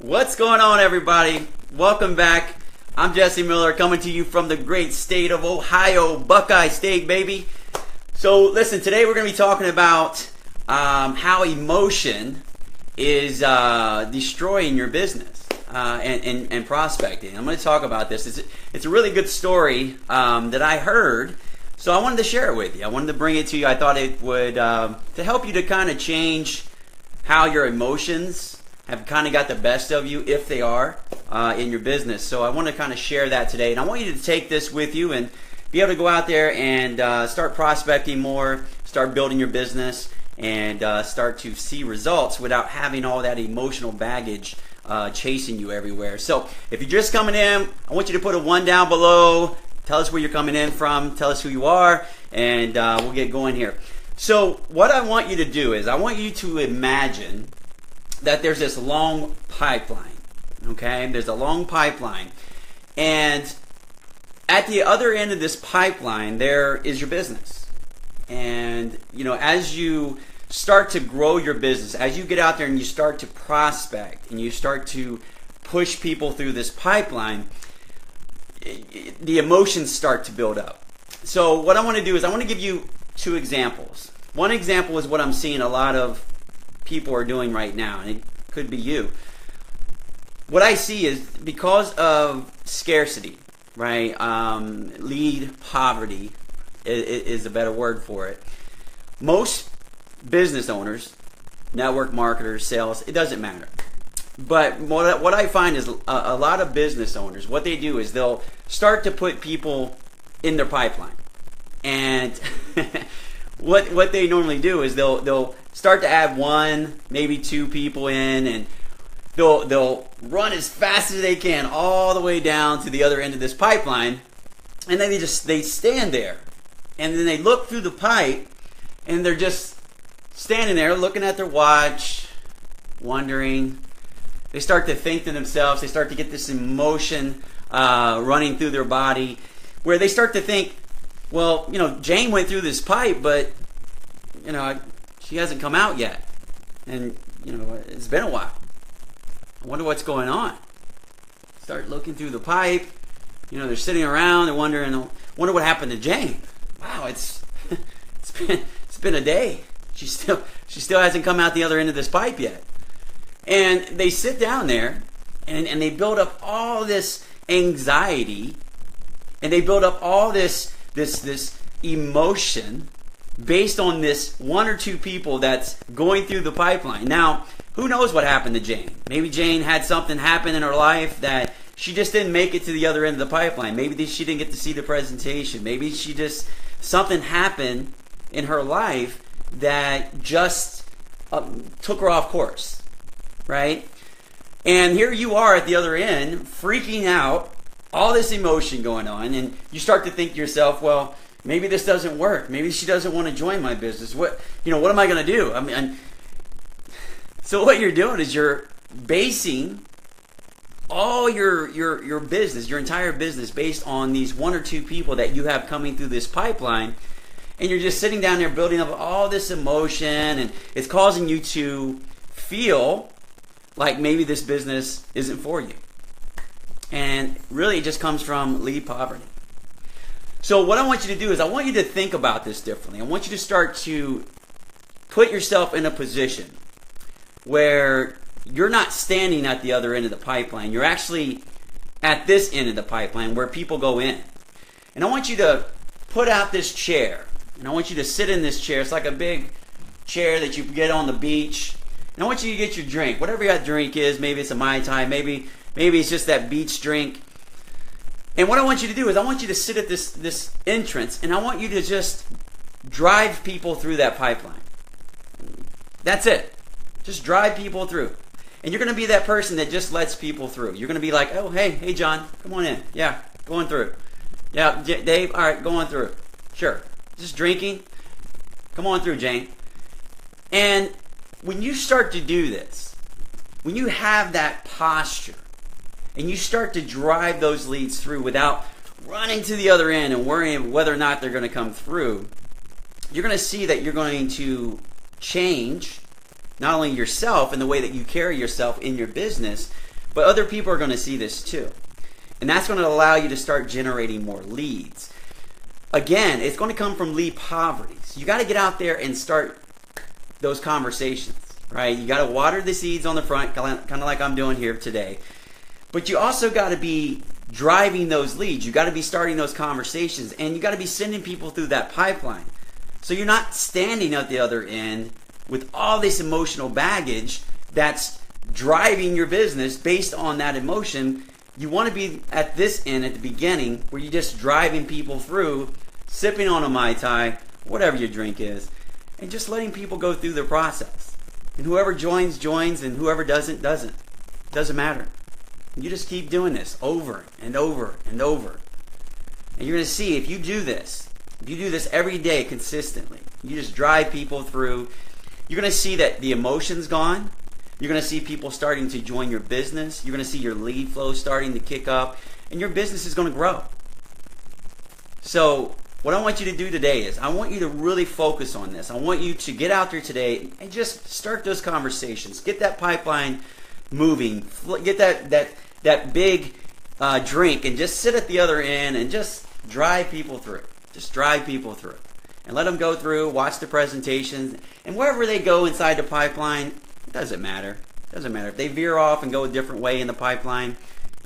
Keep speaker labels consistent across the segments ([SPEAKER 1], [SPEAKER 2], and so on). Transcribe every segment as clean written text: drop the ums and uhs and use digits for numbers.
[SPEAKER 1] What's going on, everybody? Welcome back. I'm Jesse Miller, coming to you from the great state of Ohio, Buckeye State, baby. So listen, today we're going to be talking about how emotion is destroying your business and prospecting. I'm going to talk about this. It's a really good story that I heard, so I wanted to share it with you. I wanted to bring it to you. I thought it would to help you to kind of change how your emotions have kind of got the best of you, if they are, in your business. So I want to kind of share that today, and I want you to take this with you and be able to go out there and start prospecting more, start building your business, and start to see results without having all that emotional baggage chasing you everywhere. So if you're just coming in, I want you to put a 1 down below. Tell us where you're coming in from, tell us who you are, and we'll get going here. So what I want you to do is I want you to imagine that there's this long pipeline, okay? There's a long pipeline, and at the other end of this pipeline, there is your business. And, you know, as you start to grow your business, as you get out there and you start to prospect and you start to push people through this pipeline, the emotions start to build up. So what I want to do is I want to give you 2 examples. One example is what I'm seeing a lot of people are doing right now, and it could be you. What I see is because of scarcity, right? Lead poverty is a better word for it. Most business owners, network marketers, sales, it doesn't matter. But what I find is a lot of business owners, what they do is they'll start to put people in their pipeline. And what they normally do is they'll start to add 1, maybe 2 people in, and they'll run as fast as they can all the way down to the other end of this pipeline, and then they stand there, and then they look through the pipe, and they're just standing there looking at their watch, wondering. They start to think to themselves, they start to get this emotion running through their body, where they start to think, well, you know, Jane went through this pipe, but, you know, she hasn't come out yet. And, you know, it's been a while. I wonder what's going on. Start looking through the pipe. You know, they're sitting around, they're wondering, wonder what happened to Jane. Wow, it's been a day. She still hasn't come out the other end of this pipe yet. And they sit down there and they build up all this anxiety, and they build up all this emotion based on this 1 or 2 people that's going through the pipeline. Now, who knows what happened to Jane? Maybe Jane had something happen in her life that she just didn't make it to the other end of the pipeline. Maybe she didn't get to see the presentation. Maybe something happened in her life that just took her off course, right? And here you are at the other end, freaking out, all this emotion going on, and you start to think to yourself, well, maybe this doesn't work. Maybe she doesn't want to join my business. What am I going to do? So what you're doing is you're basing all your business, your entire business, based on these 1 or 2 people that you have coming through this pipeline, and you're just sitting down there building up all this emotion, and it's causing you to feel like maybe this business isn't for you. And really, it just comes from lead poverty. So what I want you to do is I want you to think about this differently. I want you to start to put yourself in a position where you're not standing at the other end of the pipeline. You're actually at this end of the pipeline where people go in. And I want you to put out this chair. And I want you to sit in this chair. It's like a big chair that you get on the beach. And I want you to get your drink. Whatever that drink is, maybe it's a Mai Tai, maybe it's just that beach drink. And what I want you to do is I want you to sit at this entrance, and I want you to just drive people through that pipeline. That's it. Just drive people through. And you're going to be that person that just lets people through. You're going to be like, oh, hey, John, come on in. Yeah, going through. Yeah, Dave, all right, going through. Sure. Just drinking. Come on through, Jane. And when you start to do this, when you have that posture, and you start to drive those leads through without running to the other end and worrying whether or not they're going to come through, you're going to see that you're going to change not only yourself and the way that you carry yourself in your business, but other people are going to see this too. And that's going to allow you to start generating more leads. Again, it's going to come from lead poverty. So you got to get out there and start those conversations, right? You got to water the seeds on the front, kind of like I'm doing here today. But you also got to be driving those leads. You got to be starting those conversations, and you got to be sending people through that pipeline. So you're not standing at the other end with all this emotional baggage that's driving your business based on that emotion. You want to be at this end at the beginning where you're just driving people through, sipping on a Mai Tai, whatever your drink is, and just letting people go through the process. And whoever joins, joins, and whoever doesn't, doesn't. It doesn't matter. You just keep doing this over and over and over. And you're going to see if you do this every day consistently, you just drive people through, you're going to see that the emotion's gone. You're going to see people starting to join your business. You're going to see your lead flow starting to kick up, and your business is going to grow. So what I want you to do today is I want you to really focus on this. I want you to get out there today and just start those conversations. Get that pipeline moving. Get that big drink and just sit at the other end and just drive people through. Just drive people through. And let them go through, watch the presentations, and wherever they go inside the pipeline, it doesn't matter. It doesn't matter. If they veer off and go a different way in the pipeline,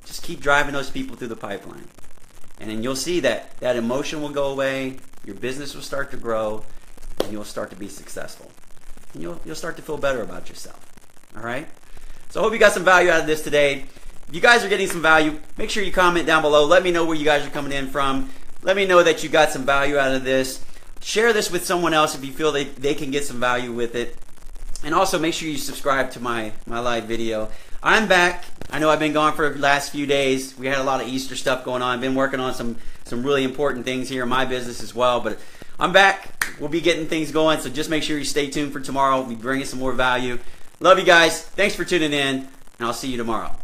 [SPEAKER 1] just keep driving those people through the pipeline. And then you'll see that emotion will go away, your business will start to grow, and you'll start to be successful. And you'll start to feel better about yourself. All right? So I hope you got some value out of this today. If you guys are getting some value, make sure you comment down below. Let me know where you guys are coming in from. Let me know that you got some value out of this. Share this with someone else if you feel they can get some value with it. And also make sure you subscribe to my live video. I'm back. I know I've been gone for the last few days. We had a lot of Easter stuff going on. I've been working on some really important things here in my business as well. But I'm back. We'll be getting things going. So just make sure you stay tuned for tomorrow. We'll be bringing some more value. Love you guys. Thanks for tuning in. And I'll see you tomorrow.